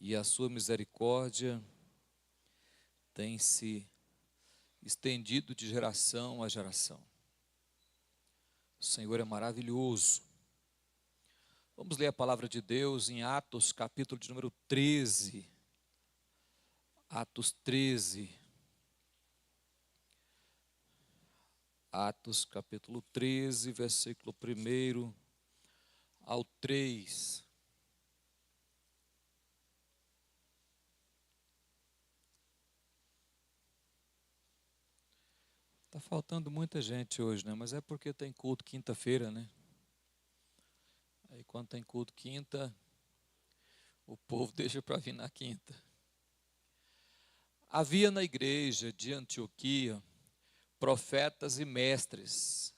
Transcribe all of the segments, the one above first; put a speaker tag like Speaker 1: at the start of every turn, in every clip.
Speaker 1: e a sua misericórdia tem se estendido de geração a geração. O Senhor é maravilhoso. Vamos ler a palavra de Deus em Atos, capítulo de número 13. Atos 13. Atos, capítulo 13, versículo 1 ao 3. Está faltando muita gente hoje, né? Mas é porque tem culto quinta-feira, né? Aí quando tem culto quinta, o povo deixa para vir na quinta. Havia na igreja de Antioquia profetas e mestres: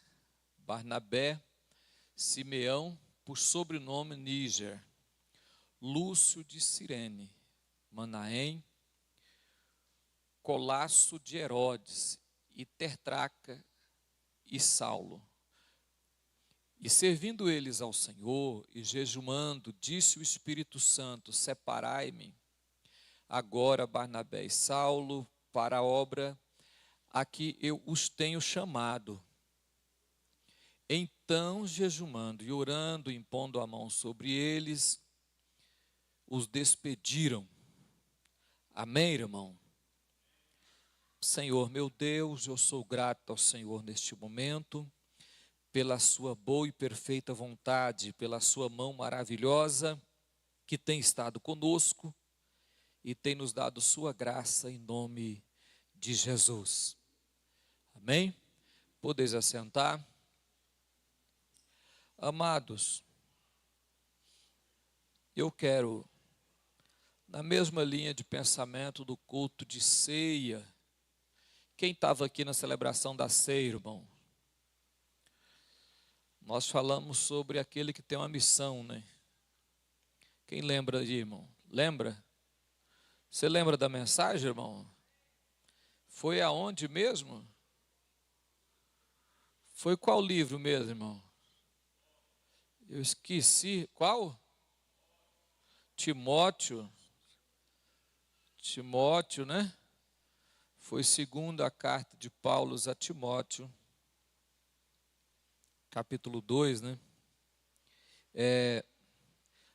Speaker 1: Barnabé, Simeão, por sobrenome Níger, Lúcio de Cirene, Manaém, Colasso de Herodes, e Tertraca e Saulo. E servindo eles ao Senhor e jejumando, disse o Espírito Santo: separai-me agora Barnabé e Saulo para a obra a que eu os tenho chamado. Então, jejumando e orando, impondo a mão sobre eles, os despediram. Amém, irmão? Senhor, meu Deus, eu sou grato ao Senhor neste momento, pela sua boa e perfeita vontade, pela sua mão maravilhosa, que tem estado conosco e tem nos dado sua graça em nome de Jesus. Amém? Podeis assentar. Amados, eu quero, na mesma linha de pensamento do culto de ceia. Quem estava aqui na celebração da ceia, irmão? Nós falamos sobre aquele que tem uma missão, né? Quem lembra aí, irmão? Lembra? Você lembra da mensagem, irmão? Foi aonde mesmo? Foi qual livro mesmo, irmão? Eu esqueci. Qual? Timóteo. Timóteo, né? Foi segunda carta de Paulo a Timóteo, capítulo 2, né?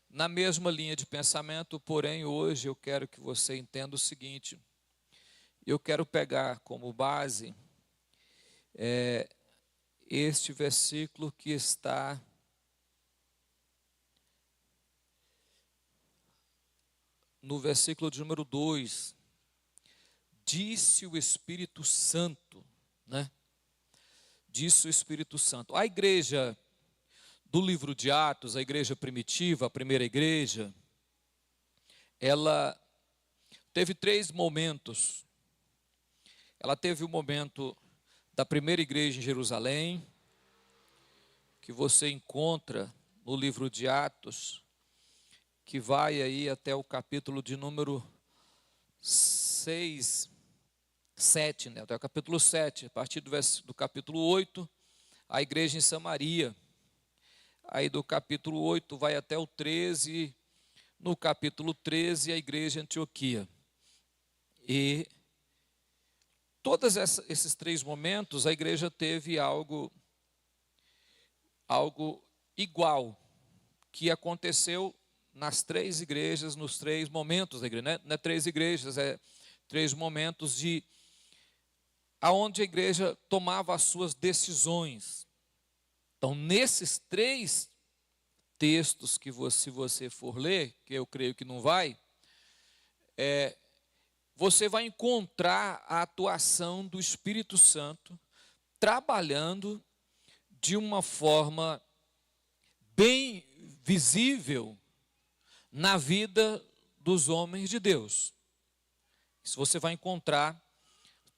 Speaker 1: Na mesma linha de pensamento, porém, hoje eu quero que você entenda o seguinte. Eu quero pegar como base este versículo que está no versículo de número 2. Disse o Espírito Santo, né? Disse o Espírito Santo. A igreja do livro de Atos, a igreja primitiva, a primeira igreja, ela teve 3 momentos. Ela teve o momento da primeira igreja em Jerusalém, que você encontra no livro de Atos, que vai aí até o capítulo de número 7, né? Até o capítulo 7, a partir do capítulo 8, a igreja em Samaria. Aí do capítulo 8 vai até o 13, no capítulo 13 a igreja em Antioquia. E todos esses 3 momentos a igreja teve algo igual, que aconteceu nas 3 igrejas, nos 3 momentos da igreja. Não é 3 igrejas, é 3 momentos aonde a igreja tomava as suas decisões. Então, nesses 3 textos que se você for ler, que eu creio que não vai, você vai encontrar a atuação do Espírito Santo trabalhando de uma forma bem visível na vida dos homens de Deus. Isso você vai encontrar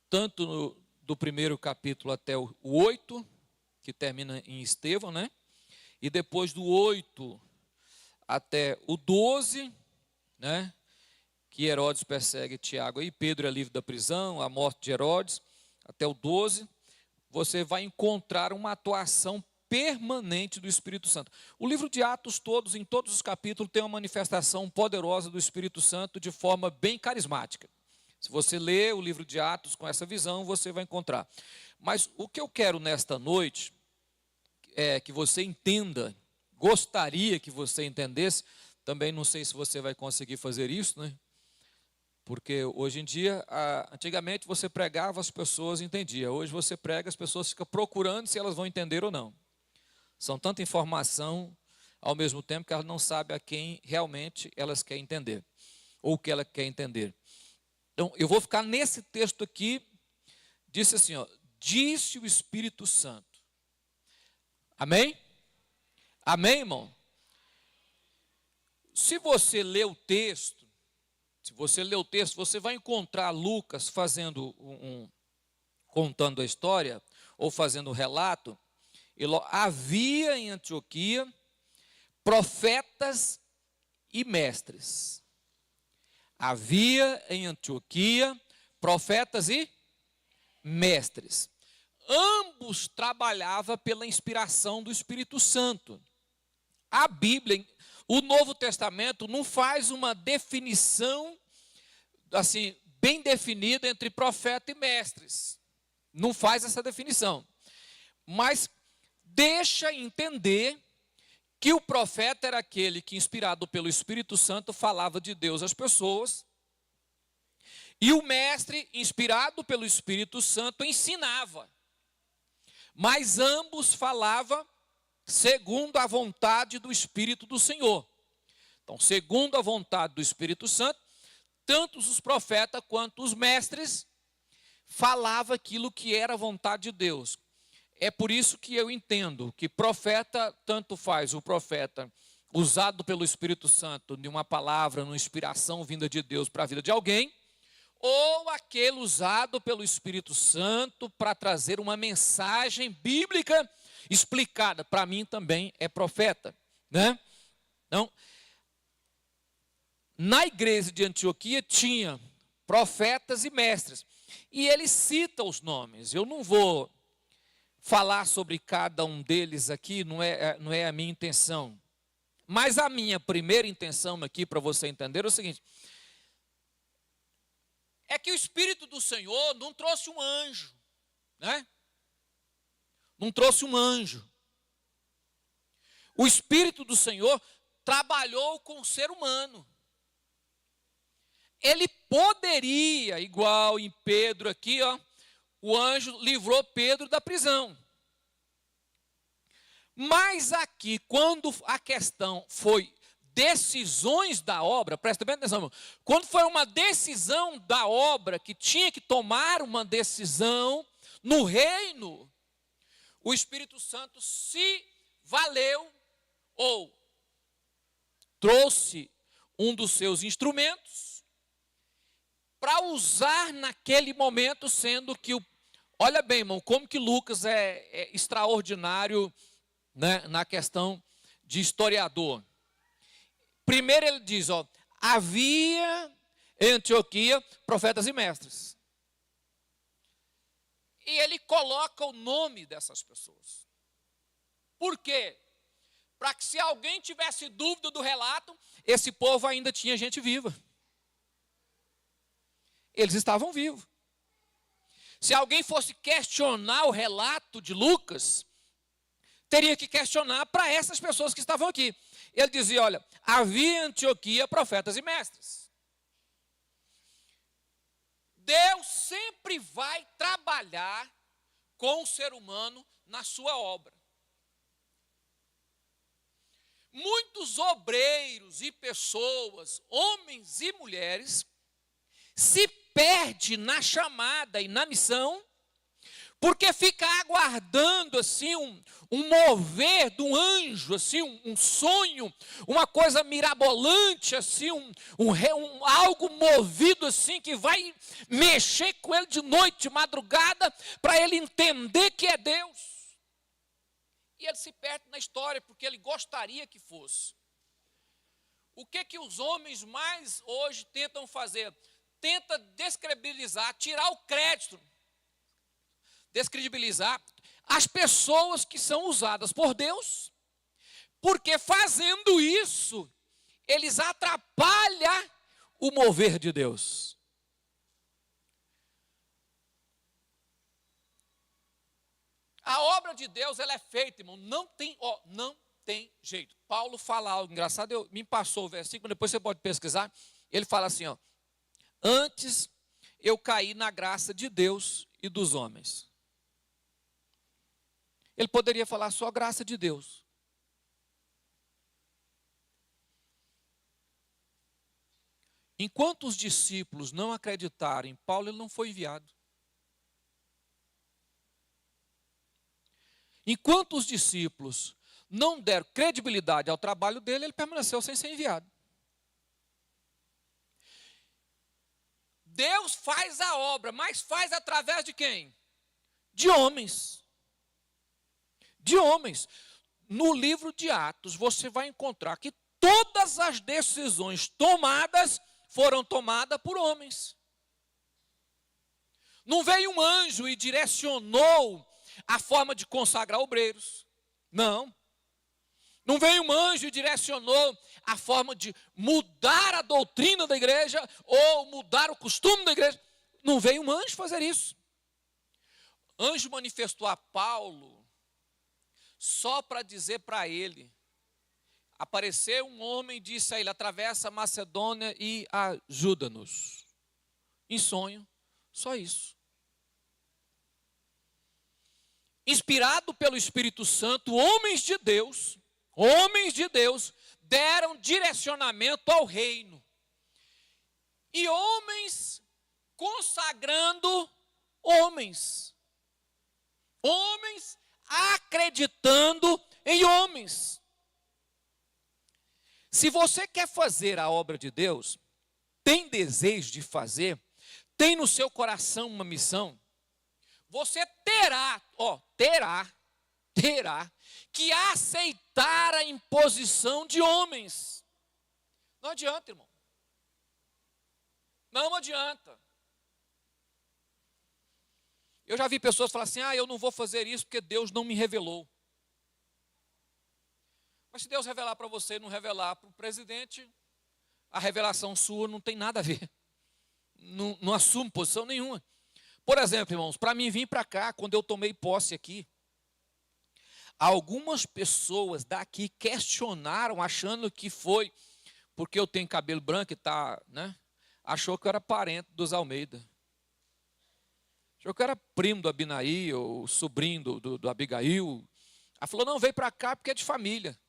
Speaker 1: tanto do primeiro capítulo até o 8, que termina em Estevão, né? E depois do 8 até o 12, né? Que Herodes persegue Tiago e Pedro é livre da prisão, a morte de Herodes, até o 12, você vai encontrar uma atuação permanente do Espírito Santo. O livro de Atos todos, em todos os capítulos, tem uma manifestação poderosa do Espírito Santo de forma bem carismática. Se você ler o livro de Atos com essa visão, você vai encontrar. Mas o que eu quero nesta noite é que você entenda, gostaria que você entendesse, também não sei se você vai conseguir fazer isso, né? Porque hoje em dia, antigamente você pregava, as pessoas entendiam. Hoje você prega, as pessoas ficam procurando se elas vão entender ou não. São tanta informação, ao mesmo tempo que elas não sabem a quem realmente elas querem entender, ou o que ela quer entender. Então, eu vou ficar nesse texto aqui, disse assim, ó, disse o Espírito Santo. Amém? Amém, irmão? Se você ler o texto, você vai encontrar Lucas fazendo contando a história, ou fazendo um relato. Havia em Antioquia profetas e mestres. Havia em Antioquia profetas e mestres. Ambos trabalhavam pela inspiração do Espírito Santo. A Bíblia, o Novo Testamento, não faz uma definição assim bem definida entre profeta e mestres. Não faz essa definição. Mas deixa entender que o profeta era aquele que, inspirado pelo Espírito Santo, falava de Deus às pessoas. E o mestre, inspirado pelo Espírito Santo, ensinava. Mas ambos falavam segundo a vontade do Espírito do Senhor. Então, segundo a vontade do Espírito Santo, tanto os profetas quanto os mestres falavam aquilo que era a vontade de Deus. É por isso que eu entendo que profeta, tanto faz o profeta usado pelo Espírito Santo de uma palavra, uma inspiração vinda de Deus para a vida de alguém, ou aquele usado pelo Espírito Santo para trazer uma mensagem bíblica explicada. Para mim também é profeta, né? Então, na igreja de Antioquia tinha profetas e mestres. E ele cita os nomes. Eu não vou falar sobre cada um deles aqui, não é a minha intenção. Mas a minha primeira intenção aqui, para você entender, é o seguinte: é que o Espírito do Senhor não trouxe um anjo, né? Não trouxe um anjo. O Espírito do Senhor trabalhou com o ser humano. Ele poderia, igual em Pedro aqui, ó, o anjo livrou Pedro da prisão. Mas aqui, quando a questão foi decisões da obra, presta bem atenção, irmão, quando foi uma decisão da obra, que tinha que tomar uma decisão no reino, o Espírito Santo se valeu, ou trouxe um dos seus instrumentos, para usar naquele momento, sendo que, olha bem, irmão, como que Lucas é extraordinário, né, na questão de historiador. Primeiro ele diz, ó, havia em Antioquia profetas e mestres. E ele coloca o nome dessas pessoas. Por quê? Para que se alguém tivesse dúvida do relato, esse povo ainda tinha gente viva. Eles estavam vivos. Se alguém fosse questionar o relato de Lucas, teria que questionar para essas pessoas que estavam aqui. Ele dizia, olha, havia em Antioquia profetas e mestres. Deus sempre vai trabalhar com o ser humano na sua obra. Muitos obreiros e pessoas, homens e mulheres, se perde na chamada e na missão, porque fica aguardando assim um mover de um anjo, assim um sonho, uma coisa mirabolante, assim algo movido assim que vai mexer com ele de noite, de madrugada, para ele entender que é Deus. E ele se perde na história porque ele gostaria que fosse. O que os homens mais hoje tentam fazer? Tenta descredibilizar, tirar o crédito, descredibilizar as pessoas que são usadas por Deus, porque fazendo isso, eles atrapalham o mover de Deus. A obra de Deus, ela é feita, irmão, não tem jeito. Paulo fala algo engraçado, me passou o versículo, depois você pode pesquisar. Ele fala assim, antes eu caí na graça de Deus e dos homens. Ele poderia falar só a graça de Deus. Enquanto os discípulos não acreditaram em Paulo, ele não foi enviado. Enquanto os discípulos não deram credibilidade ao trabalho dele, ele permaneceu sem ser enviado. Deus faz a obra, mas faz através de quem? De homens. De homens. No livro de Atos, você vai encontrar que todas as decisões tomadas foram tomadas por homens. Não veio um anjo e direcionou a forma de consagrar obreiros. Não. Não veio um anjo e direcionou a forma de mudar a doutrina da igreja ou mudar o costume da igreja. Não veio um anjo fazer isso. O anjo manifestou a Paulo só para dizer para ele. Apareceu um homem e disse a ele, atravessa a Macedônia e ajuda-nos. Em sonho, só isso. Inspirado pelo Espírito Santo, homens de Deus, deram direcionamento ao reino. E homens consagrando homens. Homens acreditando em homens. Se você quer fazer a obra de Deus, tem desejo de fazer, tem no seu coração uma missão, você terá que aceitar a imposição de homens. Não adianta, irmão. Não adianta. Eu já vi pessoas falar assim, eu não vou fazer isso porque Deus não me revelou. Mas se Deus revelar para você e não revelar para o presidente, a revelação sua não tem nada a ver. Não assume posição nenhuma. Por exemplo, irmãos, para mim vir para cá, quando eu tomei posse aqui, algumas pessoas daqui questionaram, achando que foi porque eu tenho cabelo branco e achou que eu era parente dos Almeida. Achou que eu era primo do Abinaí, ou sobrinho do Abigail. Ela falou, não, veio para cá porque é de família.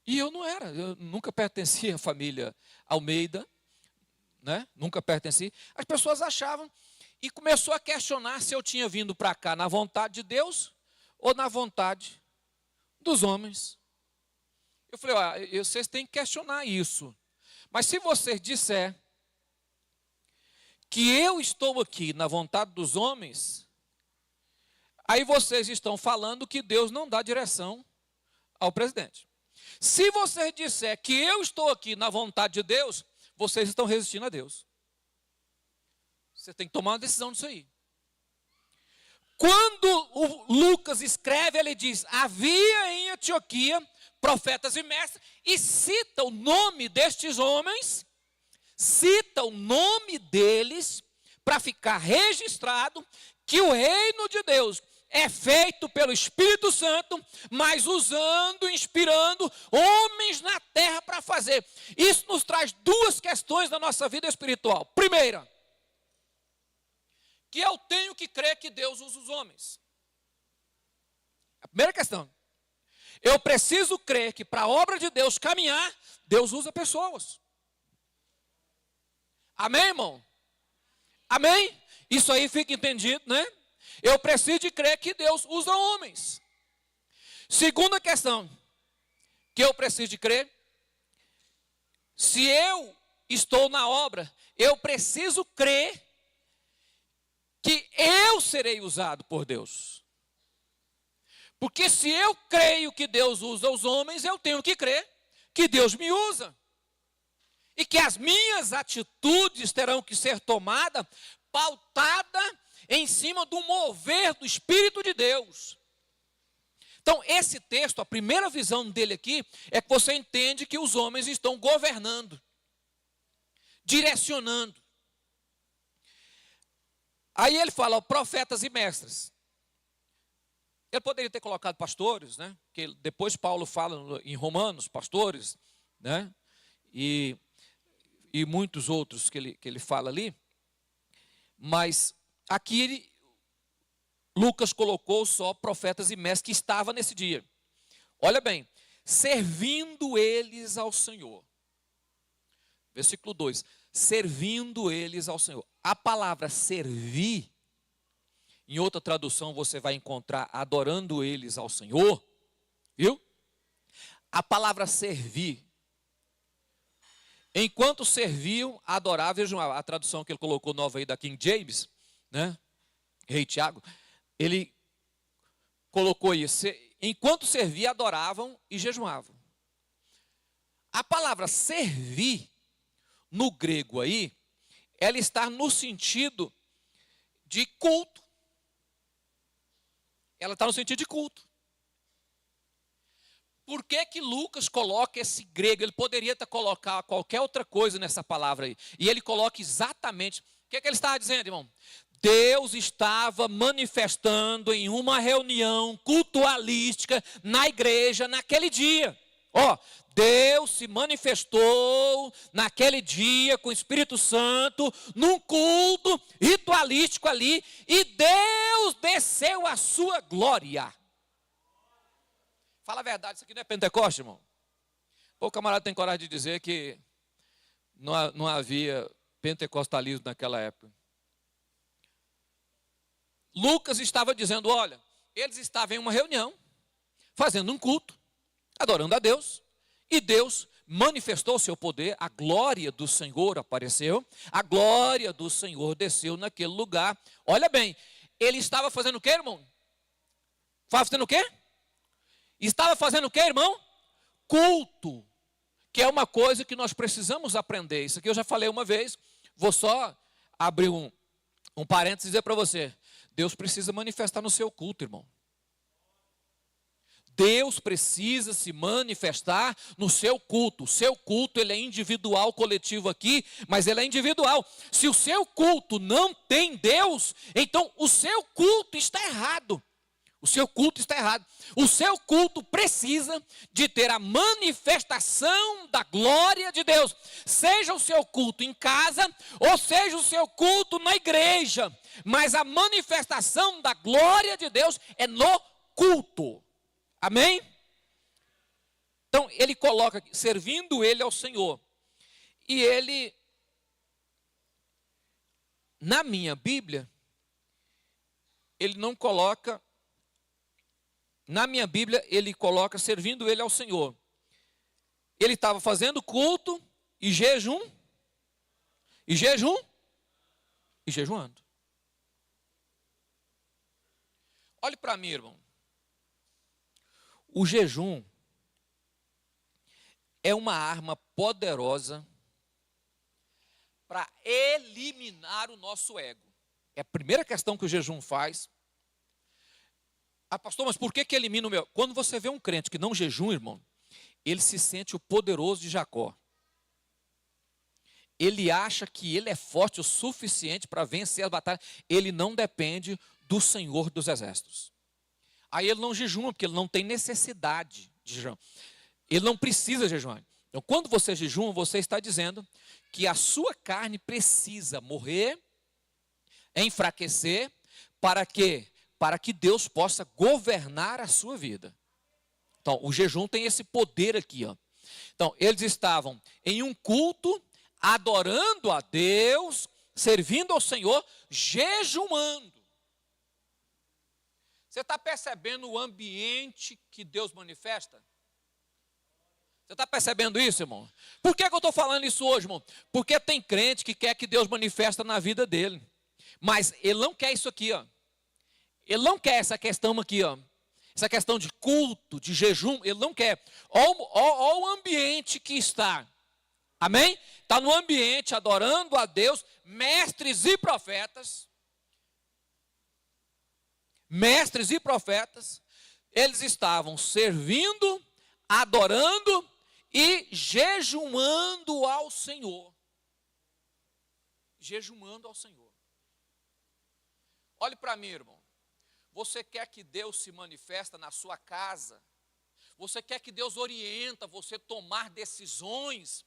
Speaker 1: E eu não era, eu nunca pertencia à família Almeida, nunca pertenci. As pessoas achavam e começou a questionar se eu tinha vindo para cá na vontade de Deus ou na vontade dos homens. Eu falei, vocês têm que questionar isso. Mas se vocês disser que eu estou aqui na vontade dos homens, aí vocês estão falando que Deus não dá direção ao presidente. Se vocês disser que eu estou aqui na vontade de Deus, vocês estão resistindo a Deus. Você tem que tomar uma decisão disso aí. Quando o Lucas escreve, ele diz, havia em Antioquia profetas e mestres, e cita o nome destes homens, cita o nome deles, para ficar registrado que o reino de Deus é feito pelo Espírito Santo, mas usando, inspirando homens na terra para fazer. Isso nos traz duas questões da nossa vida espiritual. Primeira, que eu tenho que crer que Deus usa os homens. A primeira questão. Eu preciso crer que para a obra de Deus caminhar, Deus usa pessoas. Amém, irmão? Amém? Isso aí fica entendido, né? Eu preciso de crer que Deus usa homens. Segunda questão, que eu preciso de crer, se eu estou na obra, eu preciso crer que eu serei usado por Deus. Porque se eu creio que Deus usa os homens, eu tenho que crer que Deus me usa. E que as minhas atitudes terão que ser tomadas, pautada em cima do mover do Espírito de Deus. Então, esse texto, a primeira visão dele aqui, é que você entende que os homens estão governando, direcionando. Aí ele fala, ó, profetas e mestres. Ele poderia ter colocado pastores, né? Que depois Paulo fala em Romanos, pastores, né? E muitos outros que ele fala ali. Mas aqui Lucas colocou só profetas e mestres que estavam nesse dia. Olha bem, servindo eles ao Senhor. Versículo 2, servindo eles ao Senhor. A palavra servir, em outra tradução você vai encontrar adorando eles ao Senhor, viu? A palavra servir, enquanto serviam, adoravam, vejam a tradução que ele colocou nova aí da King James, né? Rei Tiago, ele colocou isso, enquanto serviam, adoravam e jejuavam. A palavra servir, no grego aí, ela está no sentido de culto. Ela está no sentido de culto. Por que que Lucas coloca esse grego? Ele poderia ter colocado qualquer outra coisa nessa palavra aí. E ele coloca exatamente. O que que ele estava dizendo, irmão? Deus estava manifestando em uma reunião cultualística na igreja naquele dia. Ó, Deus se manifestou naquele dia com o Espírito Santo, num culto ritualístico ali, e Deus desceu a sua glória. Fala a verdade, isso aqui não é Pentecoste, irmão? O camarada tem coragem de dizer que não havia pentecostalismo naquela época. Lucas estava dizendo, olha, eles estavam em uma reunião, fazendo um culto, adorando a Deus, e Deus manifestou o seu poder, a glória do Senhor apareceu, a glória do Senhor desceu naquele lugar. Olha bem, ele estava fazendo o quê, irmão? Fazendo o quê? Estava fazendo o quê, irmão? Culto, que é uma coisa que nós precisamos aprender. Isso aqui eu já falei uma vez, vou só abrir um parênteses e dizer para você, Deus precisa manifestar no seu culto, irmão. Deus precisa se manifestar no seu culto. O seu culto, ele é individual, coletivo aqui, mas ele é individual. Se o seu culto não tem Deus, então o seu culto está errado. O seu culto está errado. O seu culto precisa de ter a manifestação da glória de Deus. Seja o seu culto em casa, ou seja o seu culto na igreja. Mas a manifestação da glória de Deus é no culto. Amém? Então, ele coloca, servindo ele ao Senhor. E ele, na minha Bíblia, ele não coloca, na minha Bíblia, ele coloca servindo ele ao Senhor. Ele estava fazendo culto e jejum, e jejuando. Olhe para mim, irmão. O jejum é uma arma poderosa para eliminar o nosso ego. É a primeira questão que o jejum faz. Ah, pastor, mas por que elimina o meu? Quando você vê um crente que não jejum, irmão, ele se sente o poderoso de Jacó. Ele acha que ele é forte o suficiente para vencer a batalha. Ele não depende do Senhor dos Exércitos. Aí ele não jejuma, porque ele não tem necessidade de jejum. Ele não precisa jejuar. Então, quando você jejuma, você está dizendo que a sua carne precisa morrer, enfraquecer, para quê? Para que Deus possa governar a sua vida. Então, o jejum tem esse poder aqui, ó. Então, eles estavam em um culto, adorando a Deus, servindo ao Senhor, jejuando. Você está percebendo o ambiente que Deus manifesta? Você está percebendo isso, irmão? Por que eu estou falando isso hoje, irmão? Porque tem crente que quer que Deus manifesta na vida dele. Mas ele não quer isso aqui, ó. Ele não quer essa questão aqui, ó. Essa questão de culto, de jejum, ele não quer. Olha o ambiente que está. Amém? Está no ambiente adorando a Deus, mestres e profetas. mestres e profetas, eles estavam servindo, adorando e jejuando ao Senhor. Jejuando ao Senhor. Olhe para mim, irmão. Você quer que Deus se manifesta na sua casa? Você quer que Deus orienta você a tomar decisões?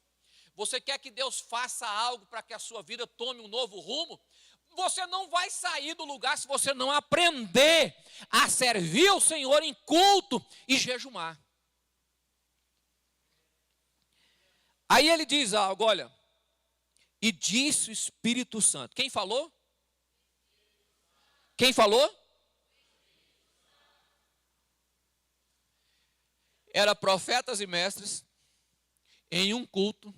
Speaker 1: Você quer que Deus faça algo para que a sua vida tome um novo rumo? Você não vai sair do lugar se você não aprender a servir ao Senhor em culto e jejumar. Aí ele diz algo, olha, e disse o Espírito Santo. Quem falou? Quem falou? Era profetas e mestres em um culto,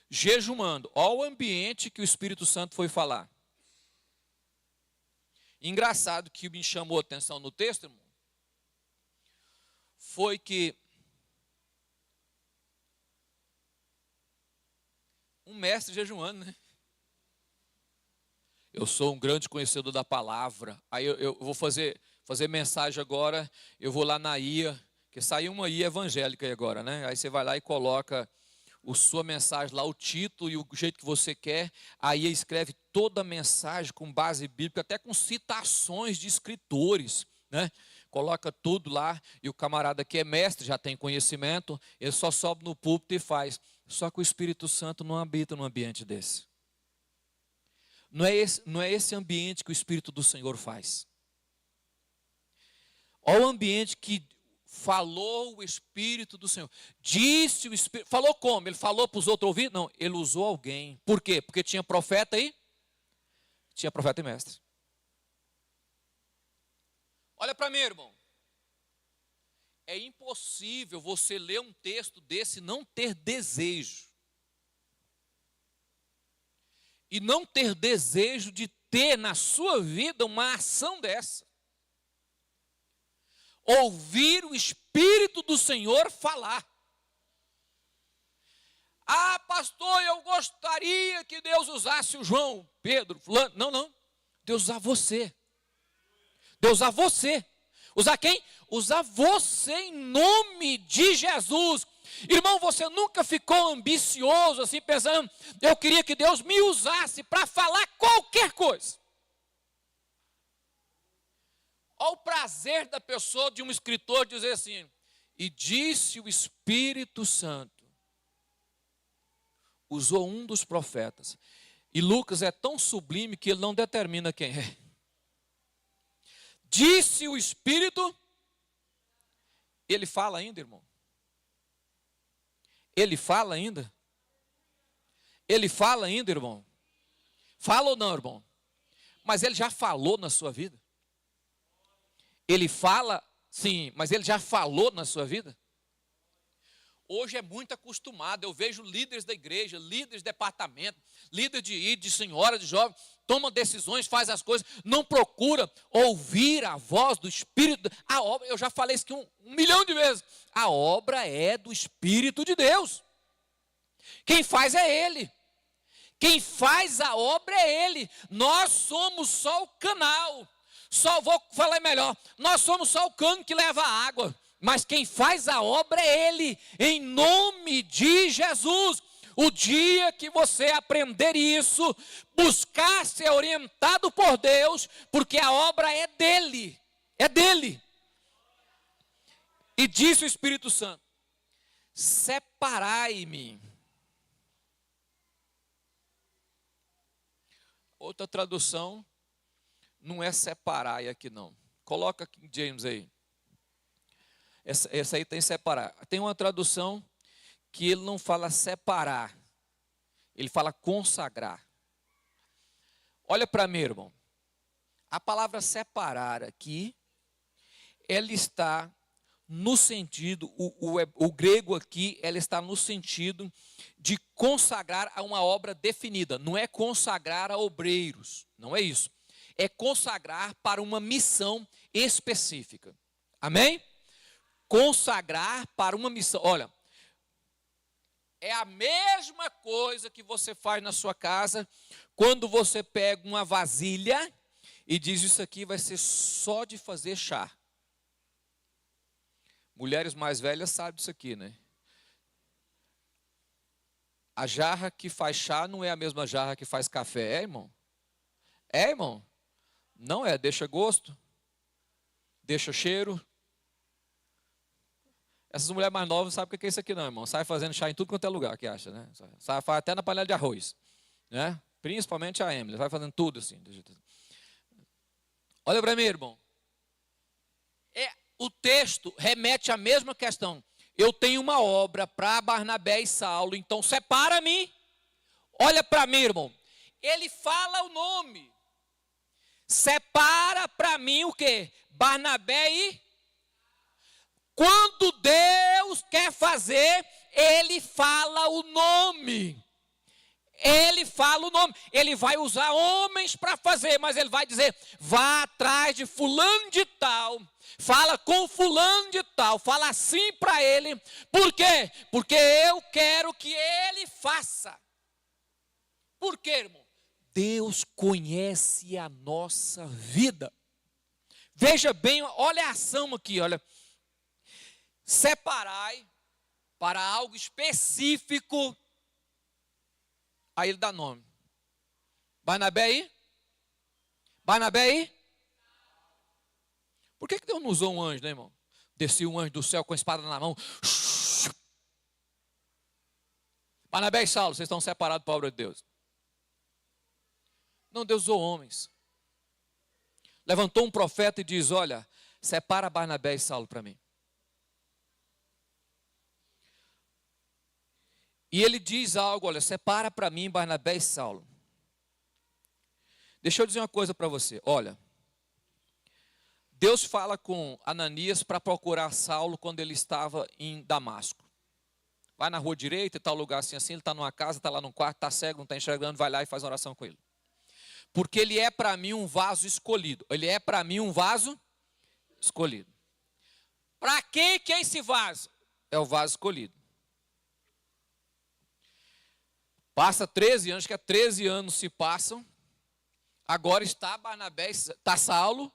Speaker 1: jejumando. Olha o ambiente que o Espírito Santo foi falar. Engraçado que me chamou a atenção no texto, irmão, foi que um mestre jejuando, né? Eu sou um grande conhecedor da palavra. Aí eu vou fazer mensagem agora, eu vou lá na IA, que saiu uma IA evangélica aí agora, né? Aí você vai lá e coloca a sua mensagem lá, o título e o jeito que você quer. A IA escreve toda a mensagem com base bíblica, até com citações de escritores, né? Coloca tudo lá, e o camarada que é mestre, já tem conhecimento, ele só sobe no púlpito e faz. Só que o Espírito Santo não habita num ambiente desse. Não é esse ambiente que o Espírito do Senhor faz. Olha o ambiente que falou o Espírito do Senhor. Disse o Espírito. Falou como? Ele falou para os outros ouvir? Não, ele usou alguém. Por quê? Porque tinha profeta aí? Tinha profeta e mestre. Olha para mim, irmão. É impossível você ler um texto desse e não ter desejo. E não ter desejo de ter na sua vida uma ação dessa. Ouvir o Espírito do Senhor falar. Ah, pastor, eu gostaria que Deus usasse o João, Pedro, fulano. Não. Deus usar você. Deus usar você. Usar quem? Usar você em nome de Jesus. Irmão, você nunca ficou ambicioso assim, pensando, eu queria que Deus me usasse para falar qualquer coisa. Olha o prazer da pessoa, de um escritor, dizer assim, e disse o Espírito Santo, usou um dos profetas. E Lucas é tão sublime que ele não determina quem é. Disse o Espírito, ele fala ainda, irmão. Ele fala ainda? Ele fala ainda, irmão? Fala ou não, irmão? Mas ele já falou na sua vida? Ele fala, sim, mas ele já falou na sua vida? Hoje é muito acostumado, eu vejo líderes da igreja, líderes de departamento, líderes de senhora, de jovem, toma decisões, faz as coisas, não procura ouvir a voz do Espírito. A obra, eu já falei isso aqui um milhão de vezes, a obra é do Espírito de Deus. Quem faz é Ele. Quem faz a obra é Ele. Nós somos só o canal. Só vou falar melhor, nós somos só o cano que leva a água. Mas quem faz a obra é Ele, em nome de Jesus. O dia que você aprender isso, buscar ser orientado por Deus, porque a obra é dEle, é dEle. E disse o Espírito Santo, separai-me. Outra tradução, não é separai aqui não. Coloca King James aí. Essa aí tem separar. Tem uma tradução que ele não fala separar, ele fala consagrar. Olha para mim, irmão. A palavra separar aqui, ela está no sentido, o grego aqui, ela está no sentido de consagrar a uma obra definida. Não é consagrar a obreiros, não é isso. É consagrar para uma missão específica. Amém? Consagrar para uma missão. Olha, é a mesma coisa que você faz na sua casa quando você pega uma vasilha e diz: isso aqui vai ser só de fazer chá. Mulheres mais velhas sabem disso aqui, né? A jarra que faz chá não é a mesma jarra que faz café, é, irmão? É, irmão? Não é, deixa gosto, deixa cheiro. Essas mulheres mais novas não sabem o que é isso aqui não, irmão. Sai fazendo chá em tudo quanto é lugar, que acha, né? Sai até na panela de arroz, né? Principalmente a Emily, vai fazendo tudo assim. Olha para mim, irmão. O texto remete à mesma questão. Eu tenho uma obra para Barnabé e Saulo, então separa-me. Olha para mim, irmão. Ele fala o nome. Separa para mim o quê? Barnabé e... Quando Deus quer fazer, Ele fala o nome. Ele fala o nome. Ele vai usar homens para fazer, mas Ele vai dizer: vá atrás de fulano de tal, fala com fulano de tal, fala assim para ele. Por quê? Porque eu quero que ele faça. Por quê, irmão? Deus conhece a nossa vida. Veja bem, olha a ação aqui, olha. Separai para algo específico. Aí ele dá nome. Barnabé aí? Barnabé aí? Por que Deus não usou um anjo, né, irmão? Descia um anjo do céu com a espada na mão. Barnabé e Saulo, vocês estão separados para a obra de Deus. Não, Deus usou homens. Levantou um profeta e diz: olha, separa Barnabé e Saulo para mim. E ele diz algo: olha, separa para mim Barnabé e Saulo. Deixa eu dizer uma coisa para você. Olha, Deus fala com Ananias para procurar Saulo quando ele estava em Damasco. Vai na rua direita, tal lugar assim, ele está numa casa, está lá num quarto, está cego, não está enxergando, vai lá e faz uma oração com ele. Porque ele é para mim um vaso escolhido. Ele é para mim um vaso escolhido. Para quem que é esse vaso? É o vaso escolhido. Passa 13 anos, que 13 anos se passam. Agora está Barnabé, está Saulo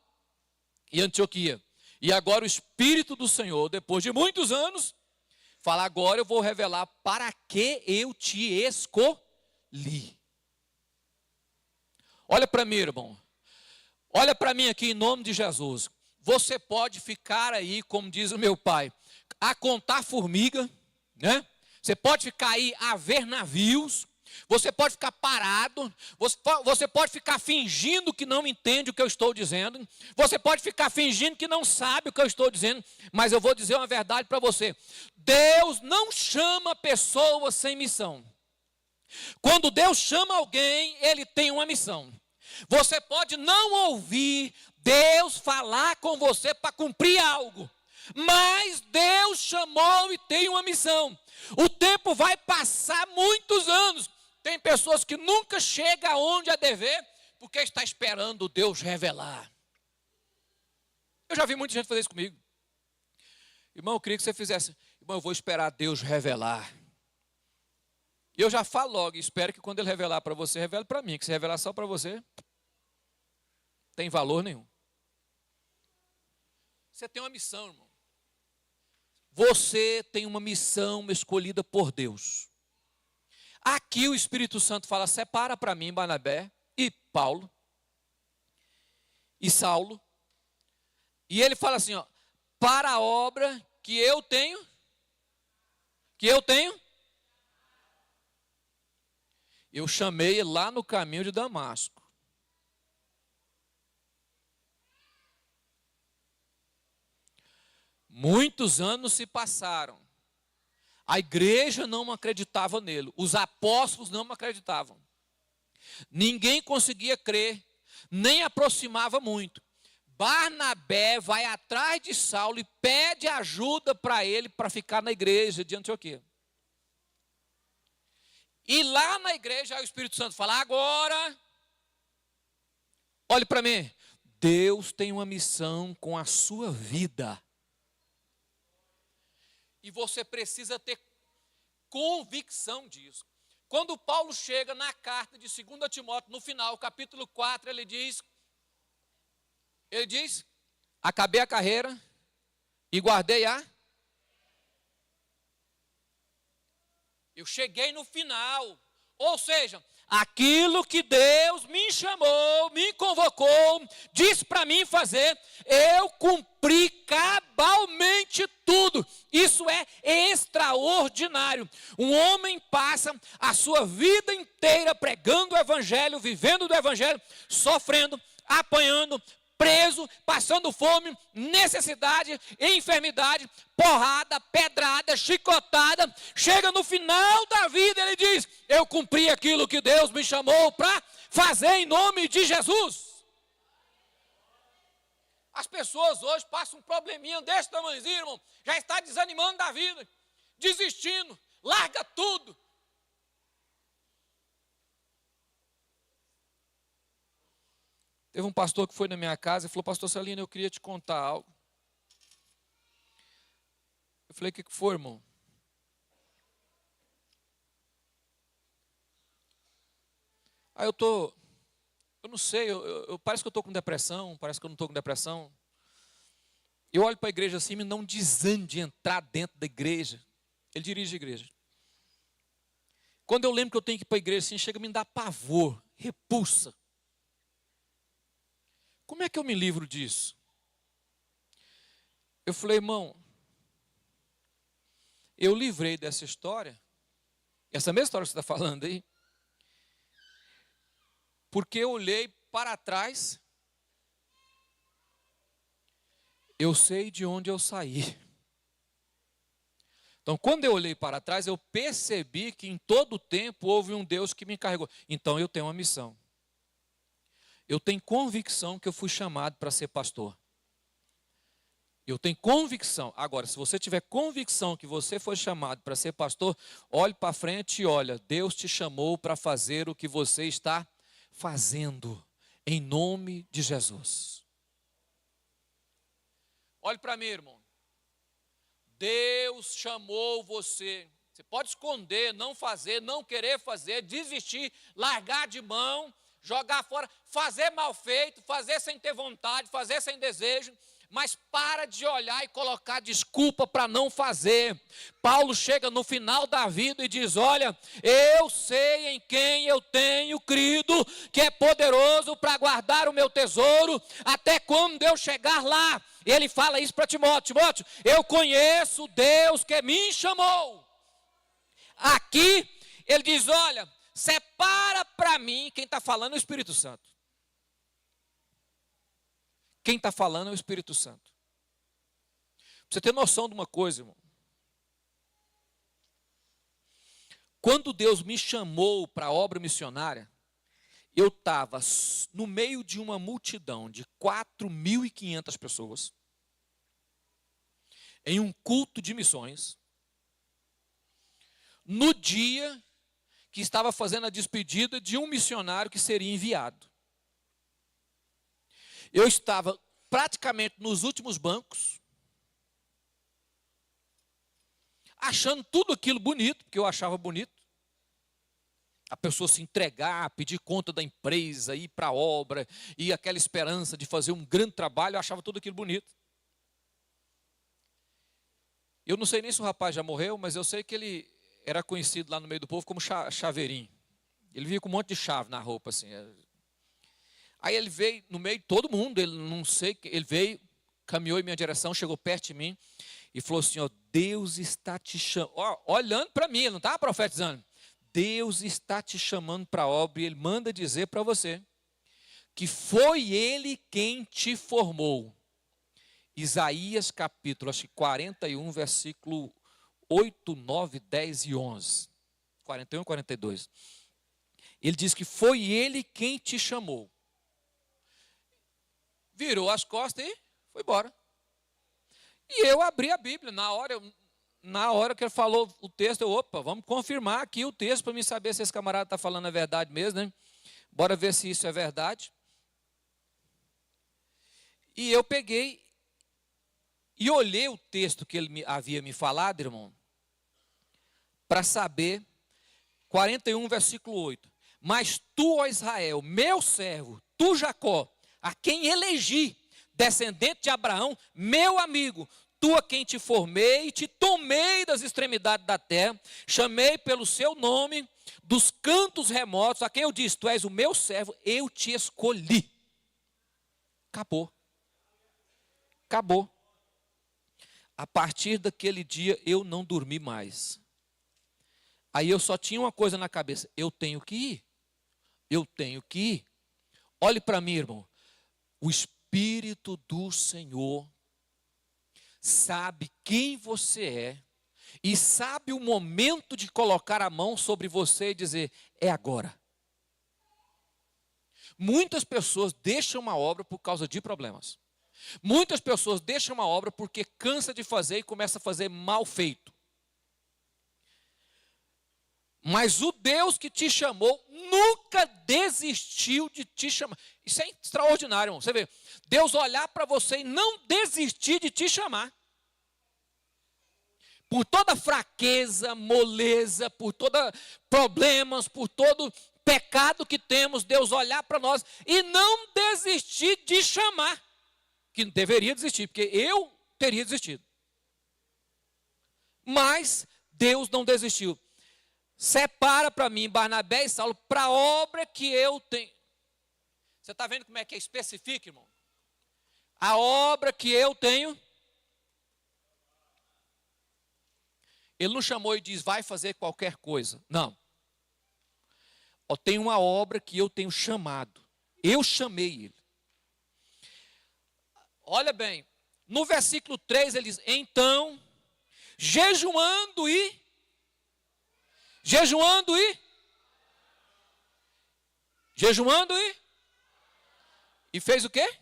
Speaker 1: e Antioquia. E agora o Espírito do Senhor, depois de muitos anos, fala: agora eu vou revelar para que eu te escolhi. Olha para mim, irmão. Olha para mim aqui em nome de Jesus. Você pode ficar aí, como diz o meu pai, a contar formiga, né? Você pode ficar aí a ver navios. Você pode ficar parado, você pode ficar fingindo que não entende o que eu estou dizendo, você pode ficar fingindo que não sabe o que eu estou dizendo, mas eu vou dizer uma verdade para você: Deus não chama pessoas sem missão. Quando Deus chama alguém, Ele tem uma missão. Você pode não ouvir Deus falar com você para cumprir algo, mas Deus chamou e tem uma missão. O tempo vai passar muitos anos. Tem pessoas que nunca chegam aonde é dever, porque está esperando Deus revelar. Eu já vi muita gente fazer isso comigo. Irmão, eu queria que você fizesse. Irmão, eu vou esperar Deus revelar. E eu já falo logo, espero que quando Ele revelar para você, revele para mim. Que se revelar só para você, tem valor nenhum. Você tem uma missão, irmão. Você tem uma missão escolhida por Deus. Aqui o Espírito Santo fala: separa para mim Barnabé e Paulo e Saulo. E ele fala assim, ó: para a obra que eu tenho. Eu chamei lá no caminho de Damasco. Muitos anos se passaram. A igreja não acreditava nele. Os apóstolos não acreditavam. Ninguém conseguia crer, nem aproximava muito. Barnabé vai atrás de Saulo e pede ajuda para ele para ficar na igreja de Antioquia. E lá na igreja aí o Espírito Santo fala: agora, olhe para mim, Deus tem uma missão com a sua vida. E você precisa ter convicção disso. Quando Paulo chega na carta de 2 Timóteo, no final, capítulo 4, ele diz Ele diz, acabei a carreira e guardei a... Eu cheguei no final. Ou seja, aquilo que Deus me chamou, me convocou, disse para mim fazer, eu cumpri cabalmente tudo. Isso é extraordinário. Um homem passa a sua vida inteira pregando o evangelho, vivendo do evangelho, sofrendo, apanhando, preso, passando fome, necessidade, enfermidade, porrada, pedrada, chicotada. Chega no final da vida, ele diz, eu cumpri aquilo que Deus me chamou para fazer em nome de Jesus. As pessoas hoje passam um probleminha desse tamanhozinho, irmão, já está desanimando da vida, desistindo, larga tudo. Teve um pastor que foi na minha casa e falou, pastor Celino, eu queria te contar algo. Eu falei, o que foi, irmão? Aí eu não sei, parece que eu estou com depressão, parece que eu não estou com depressão. Eu olho para a igreja assim, me dá um desânimo de entrar dentro da igreja. Ele dirige a igreja. Quando eu lembro que eu tenho que ir para a igreja assim, chega a me dar pavor, repulsa. Como é que eu me livro disso? Eu falei, irmão, eu livrei dessa história, essa mesma história que você está falando aí, porque eu olhei para trás, eu sei de onde eu saí. Então, quando eu olhei para trás, eu percebi que em todo o tempo houve um Deus que me encarregou. Então, eu tenho uma missão. Eu tenho convicção que eu fui chamado para ser pastor. Eu tenho convicção. Agora, se você tiver convicção que você foi chamado para ser pastor, olhe para frente e olha, Deus te chamou para fazer o que você está fazendo, em nome de Jesus. Olhe para mim, irmão. Deus chamou você. Você pode esconder, não fazer, não querer fazer, desistir, largar de mão, jogar fora, fazer mal feito, fazer sem ter vontade, fazer sem desejo, mas para de olhar e colocar desculpa para não fazer. Paulo chega no final da vida e diz, olha, eu sei em quem eu tenho crido, que é poderoso para guardar o meu tesouro, até quando eu chegar lá. Ele fala isso para Timóteo, Timóteo, eu conheço Deus que me chamou. Aqui, ele diz, olha, separa para mim, quem está falando é o Espírito Santo. Quem está falando é o Espírito Santo. Pra você ter noção de uma coisa, irmão. Quando Deus me chamou para a obra missionária, eu estava no meio de uma multidão de 4.500 pessoas, em um culto de missões, no dia que estava fazendo a despedida de um missionário que seria enviado. Eu estava praticamente nos últimos bancos, achando tudo aquilo bonito, porque eu achava bonito. A pessoa se entregar, pedir conta da empresa, ir para a obra, e aquela esperança de fazer um grande trabalho, eu achava tudo aquilo bonito. Eu não sei nem se o rapaz já morreu, mas eu sei que ele era conhecido lá no meio do povo como chaveirinho. Ele via com um monte de chave na roupa, assim. Aí ele veio no meio de todo mundo, ele veio, caminhou em minha direção, chegou perto de mim e falou assim, ó, Deus está te chamando, olhando para mim, ele não estava profetizando, Deus está te chamando para a obra e Ele manda dizer para você que foi Ele quem te formou. Isaías capítulo 41, versículo 8, 9, 10 e 11, 41 e 42. Ele diz que foi Ele quem te chamou. Virou as costas e foi embora. E eu abri a Bíblia, na hora que ele falou o texto, vamos confirmar aqui o texto para mim saber se esse camarada está falando a verdade mesmo, né? Bora ver se isso é verdade. E eu peguei e olhei o texto que ele havia me falado, irmão, para saber, 41, versículo 8. Mas tu, ó Israel, meu servo, tu, Jacó, a quem elegi, descendente de Abraão, meu amigo, tu a quem te formei, te tomei das extremidades da terra, chamei pelo seu nome, dos cantos remotos, a quem eu disse, tu és o meu servo, eu te escolhi. Acabou. Acabou. A partir daquele dia eu não dormi mais. Aí eu só tinha uma coisa na cabeça, eu tenho que ir. Eu tenho que ir. Olhe para mim, irmão. O Espírito do Senhor sabe quem você é e sabe o momento de colocar a mão sobre você e dizer, é agora. Muitas pessoas deixam uma obra por causa de problemas. Muitas pessoas deixam uma obra porque cansa de fazer e começa a fazer mal feito. Mas o Deus que te chamou nunca desistiu de te chamar. Isso é extraordinário, irmão. Você vê, Deus olhar para você e não desistir de te chamar. Por toda fraqueza, moleza, por todos problemas, por todo pecado que temos, Deus olhar para nós e não desistir de chamar. Que deveria desistir, porque eu teria desistido. Mas Deus não desistiu. Separa para mim Barnabé e Saulo para a obra que eu tenho. Você está vendo como é que é específico, irmão? A obra que eu tenho. Ele não chamou e diz, vai fazer qualquer coisa. Não. Tem uma obra que eu tenho chamado. Eu chamei ele. Olha bem, no versículo 3 ele diz, então, jejuando e fez o quê?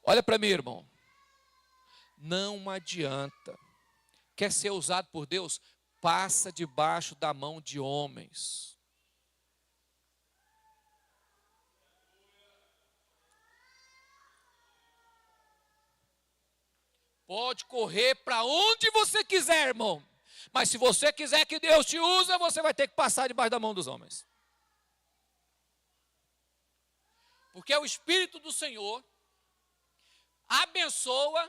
Speaker 1: Olha para mim, irmão. Não adianta. Quer ser usado por Deus? Passa debaixo da mão de homens. Pode correr para onde você quiser, irmão. Mas se você quiser que Deus te use, você vai ter que passar debaixo da mão dos homens. Porque o Espírito do Senhor abençoa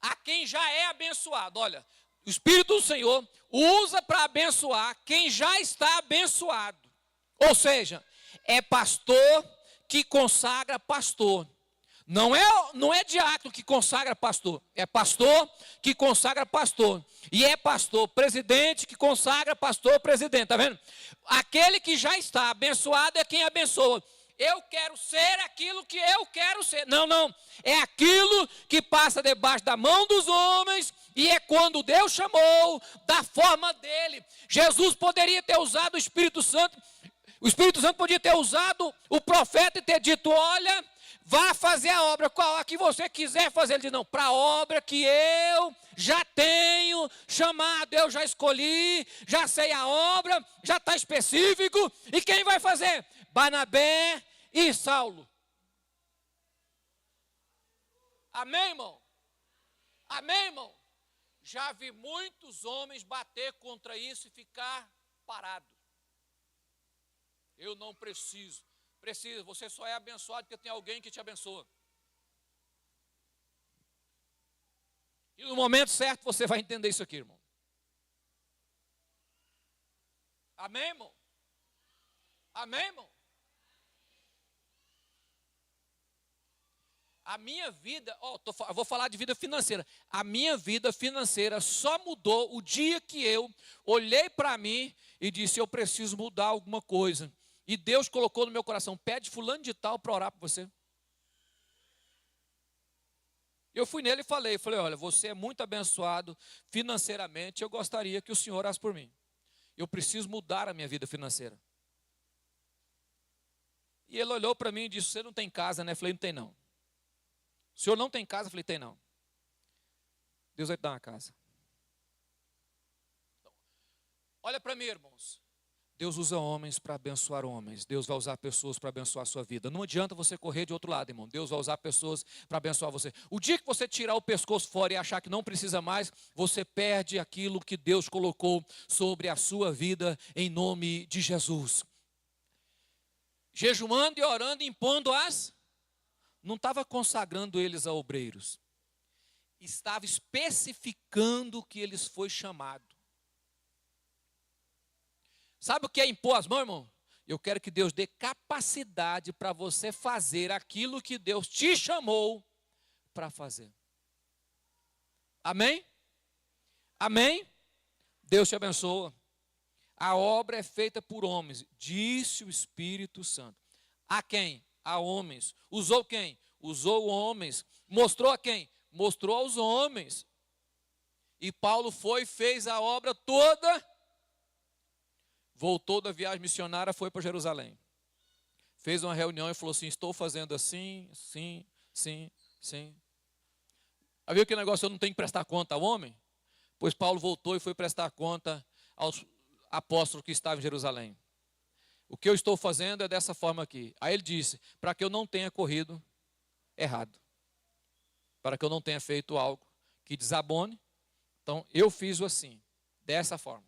Speaker 1: a quem já é abençoado. Olha, o Espírito do Senhor usa para abençoar quem já está abençoado. Ou seja, é pastor que consagra pastor. Não é diácono que consagra pastor, é pastor que consagra pastor. E é pastor presidente que consagra pastor presidente, está vendo? Aquele que já está abençoado é quem abençoa. Eu quero ser aquilo que eu quero ser. Não. É aquilo que passa debaixo da mão dos homens e é quando Deus chamou da forma dele. Jesus poderia ter usado o Espírito Santo. O Espírito Santo podia ter usado o profeta e ter dito, olha, vá fazer a obra, qual a que você quiser fazer. Ele diz, não, para a obra que eu já tenho chamado, eu já escolhi, já sei a obra, já está específico. E quem vai fazer? Barnabé e Saulo. Amém, irmão? Amém, irmão? Já vi muitos homens bater contra isso e ficar parado. Eu não preciso. Precisa, você só é abençoado porque tem alguém que te abençoa. E no momento certo você vai entender isso aqui, irmão. Amém, irmão? Amém, irmão? A minha vida, eu vou falar de vida financeira. A minha vida financeira só mudou o dia que eu olhei para mim e disse, eu preciso mudar alguma coisa. E Deus colocou no meu coração, pede fulano de tal para orar por você. Eu fui nele e falei, olha, você é muito abençoado financeiramente, eu gostaria que o senhor orasse por mim. Eu preciso mudar a minha vida financeira. E ele olhou para mim e disse, você não tem casa, né? Eu falei, não tem não. O senhor não tem casa? Eu falei, tem não. Deus vai te dar uma casa. Então, olha para mim, irmãos. Deus usa homens para abençoar homens. Deus vai usar pessoas para abençoar a sua vida. Não adianta você correr de outro lado, irmão. Deus vai usar pessoas para abençoar você. O dia que você tirar o pescoço fora e achar que não precisa mais, você perde aquilo que Deus colocou sobre a sua vida em nome de Jesus. Jejuando e orando, impondo as não estava consagrando eles a obreiros, estava especificando que eles foi chamado. Sabe o que é impor as mãos, irmão? Eu quero que Deus dê capacidade para você fazer aquilo que Deus te chamou para fazer. Amém? Amém? Deus te abençoa. A obra é feita por homens, disse o Espírito Santo. A quem? A homens. Usou quem? Usou homens. Mostrou a quem? Mostrou aos homens. E Paulo foi e fez a obra toda. Voltou da viagem missionária, foi para Jerusalém. Fez uma reunião e falou assim, estou fazendo assim, sim, sim, sim. Aí viu que negócio, eu não tenho que prestar conta ao homem? Pois Paulo voltou e foi prestar conta aos apóstolos que estavam em Jerusalém. O que eu estou fazendo é dessa forma aqui. Aí ele disse, para que eu não tenha corrido errado. Para que eu não tenha feito algo que desabone. Então eu fiz o assim, dessa forma.